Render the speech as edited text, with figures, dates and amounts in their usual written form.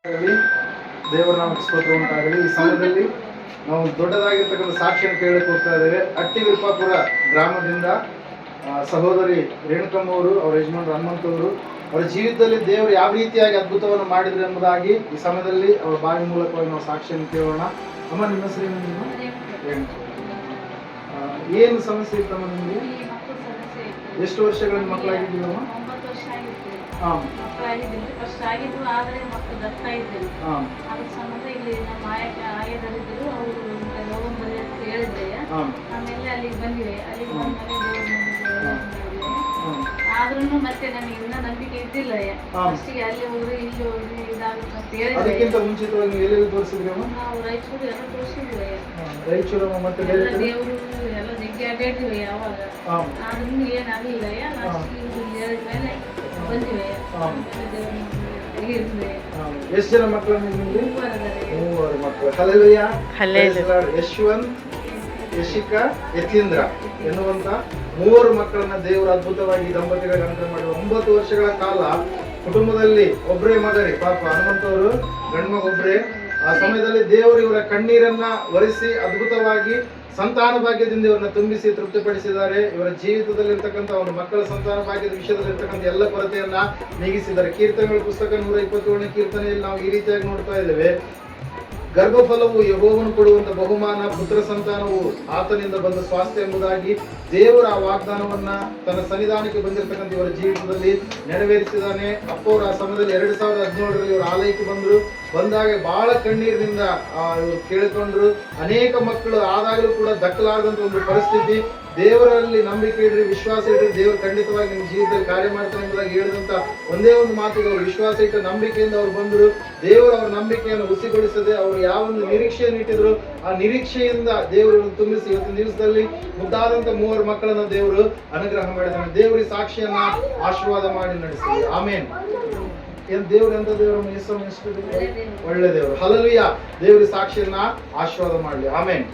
ದೇವರ ನಾಮಕ್ಕೆ ಸ್ತೋತ್ರ ಉಂಟಾಗಲಿ. ಈ ಸಮಯದಲ್ಲಿ ನಾವು ದೊಡ್ಡದಾಗಿರ್ತಕ್ಕಂಥ ಸಾಕ್ಷಿಯನ್ನು ಕೇಳಕ್ಕೆ ಹೋಗ್ತಾ ಇದ್ದೇವೆ. ಅಟ್ಟಿವಿರುಪಾಪುರ ಗ್ರಾಮದಿಂದ ಸಹೋದರಿ ರೇಣುಕಮ್ಮ ಅವರು, ಅವರ ಯಜಮಾನರು ಹನುಮಂತವರು, ಅವರ ಜೀವಿತದಲ್ಲಿ ದೇವರು ಯಾವ ರೀತಿಯಾಗಿ ಅದ್ಭುತವನ್ನು ಮಾಡಿದ್ರು ಎಂಬುದಾಗಿ ಈ ಸಮಯದಲ್ಲಿ ಅವರ ಬಾಯಿ ಮೂಲಕವಾಗಿ ನಾವು ಸಾಕ್ಷಿಯನ್ನು ಕೇಳೋಣ. ಅಮ್ಮ, ನಿಮ್ಮ ಹೆಸರು ಏನು ಸಮಸ್ಯೆ ಇತ್ತಮ್ಮ ನಿಮಗೆ? ಎಷ್ಟು ವರ್ಷಗಳಿಂದ ಮಕ್ಕಳಾಗಿದ್ದೀವಮ್ಮ? ಫಸ್ಟ್ ಆಗಿದ್ರು, ಆದರೆ ಮಕ್ಕಳು ದತ್ತ ಇದ್ದರು. ಅದ್ರ ಸಂಬಂಧ ಇಲ್ಲಿ ನಮ್ಮ ಆಯದಲ್ಲಿದ್ದರು, ಅವರು ರೋಗಂಬಲ್ಲಿ ಅಂತ ಹೇಳಿದ್ರೆ ಆಮೇಲೆ ಅಲ್ಲಿಗೆ ಬಂದಿವೆ. ಅಲ್ಲಿಗೆ ಆದ್ರೂ ಮತ್ತೆ ನನಗೆ ಇನ್ನ ನಂಬಿಕೆ ಇದ್ದಿಲ್ಲ. ಫಸ್ಟಿಗೆ ಅಲ್ಲಿ ಹೋಗ್ರಿ ಇಲ್ಲಿ ಹೋಗ್ರಿ ಇದಾಗುತ್ತೆ ಅಂತ ಹೇಳಿದ್ರೆ ಮುಂಚಿತವಾಗಿ ಎಲ್ಲೆಲ್ಲಿ ತೋರಿಸಿದ್ರಿ? ನಾವು ರಾಯಚೂರು ಎಲ್ಲ ತೋರಿಸಿದ್ವಿ. ರಾಯಚೂರು ಮತ್ತೆ ದೇವರು ಎಲ್ಲ ಜಗ್ಗಿ ಅಡ್ಡಾಡಿದ್ವಿ ಯಾವಾಗ, ಆದ್ರೂ ಏನಾಗಲಿಲ್ಲ. ಲಾಸ್ಟಿಗೆ ಹೇಳಿದ್ಮೇಲೆ ಬಂದಿವೆ. ಎಷ್ಟು ಜನ ಮಕ್ಕಳು ನಿಮಗೆ? 3 ಮಕ್ಕಳು. ಹಲ್ಲೆಲೂಯಾ. ಯಶವಂತ್, ಯಶಿಕಾ, ಯತೀಂದ್ರ ಎನ್ನುವಂತ 3 ಮಕ್ಕಳನ್ನ ದೇವರು ಅದ್ಭುತವಾಗಿ ದಂಪತಿಗಳಿಗೆ ಅನುಗ್ರಹ ಮಾಡಿ 9 ವರ್ಷಗಳ ಕಾಲ ಕುಟುಂಬದಲ್ಲಿ ಒಬ್ಬರೇ ಮಗರಿ, ಪಾಪ ಹನುಮಂತವರು ಗಂಡ್ಮಗ ಒಬ್ಬರೇ. ಆ ಸಮಯದಲ್ಲಿ ದೇವರು ಇವರ ಕಣ್ಣೀರನ್ನ ಒರೆಸಿ ಅದ್ಭುತವಾಗಿ ಸಂತಾನ ಭಾಗ್ಯದಿಂದ ಇವರನ್ನ ತುಂಬಿಸಿ ತೃಪ್ತಿಪಡಿಸಿದ್ದಾರೆ. ಇವರ ಜೀವಿತದಲ್ಲಿ ಇರ್ತಕ್ಕಂಥ ಅವರ ಮಕ್ಕಳ ಸಂತಾನ ಭಾಗ್ಯದ ವಿಷಯದಲ್ಲಿ ಇರ್ತಕ್ಕಂಥ ಎಲ್ಲ ಕೊರತೆಯನ್ನ ನೀಗಿಸಿದ್ದಾರೆ. ಕೀರ್ತನೆಗಳ ಪುಸ್ತಕ 127ನೇ ಕೀರ್ತನೆಯಲ್ಲಿ ನಾವು ಈ ರೀತಿಯಾಗಿ ನೋಡ್ತಾ ಇದ್ದೇವೆ. ಗರ್ಭಫಲವು ಯೆಹೋವನು ಕೊಡುವಂತ ಬಹುಮಾನ, ಪುತ್ರ ಸಂತಾನವು ಆತನಿಂದ ಬಂದ ಸ್ವಾಸ್ಥ್ಯ ಎಂಬುದಾಗಿ ದೇವರ ಆ ವಾಗ್ದಾನವನ್ನ ತನ್ನ ಸನ್ನಿಧಾನಕ್ಕೆ ಬಂದಿರತಕ್ಕಂಥ ಇವರ ಜೀವಿತದಲ್ಲಿ ನೆರವೇರಿಸಿದ್ದಾನೆ. ಅಪ್ಪವರು ಆ ಸಮಯದಲ್ಲಿ 2017ರಲ್ಲಿ ಇವರು ಆಲಯಕ್ಕೆ ಬಂದಾಗ ಬಹಳ ಕಣ್ಣೀರಿನಿಂದ ಇವರು ಕೇಳಿಕೊಂಡ್ರು. ಅನೇಕ ಮಕ್ಕಳು ಆದಾಗಲೂ ಕೂಡ ದಕ್ಕಲಾಗದಂತ ಒಂದು ಪರಿಸ್ಥಿತಿ. ದೇವರಲ್ಲಿ ನಂಬಿಕೆ ಇಡ್ರಿ, ವಿಶ್ವಾಸ ಇಡ್ರಿ, ದೇವರು ಖಂಡಿತವಾಗಿ ನಿಮ್ಮ ಜೀವಿತದಲ್ಲಿ ಕಾರ್ಯ ಮಾಡ್ತಾನೆ ಎಂಬುದಾಗಿ ಹೇಳಿದಂತ ಒಂದೇ ಒಂದು ಮಾತಿಗೆ ಅವರು ವಿಶ್ವಾಸ ಇಟ್ಟು ನಂಬಿಕೆಯಿಂದ ಅವರು ಬಂದರು. ದೇವರು ಅವರ ನಂಬಿಕೆಯನ್ನು ಹುಸಿಗೊಳಿಸದೆ ಅವರು ಯಾವೊಂದು ನಿರೀಕ್ಷೆಯನ್ನು ಇಟ್ಟಿದ್ರು ಆ ನಿರೀಕ್ಷೆಯಿಂದ ದೇವರು ತುಂಬಿಸಿ ಇವತ್ತಿನ ದಿವಸದಲ್ಲಿ ಮುದ್ದಾದಂತ 3 ಮಕ್ಕಳನ್ನು ದೇವರು ಅನುಗ್ರಹ ಮಾಡಿದ್ದಾನೆ. ದೇವರ ಸಾಕ್ಷಿಯನ್ನ ಆಶೀರ್ವಾದ ಮಾಡಿ ನಡೆಸಿದೆ. ಆಮೇನ್. ದೇವರು ಎಂತ ದೇವರು? ಒಳ್ಳೆ ದೇವರು. ಹಲ್ಲೆಲೂಯಾ. ದೇವರ ಸಾಕ್ಷಿಯನ್ನ ಆಶೀರ್ವಾದ ಮಾಡಲಿ. ಆಮೇನ್.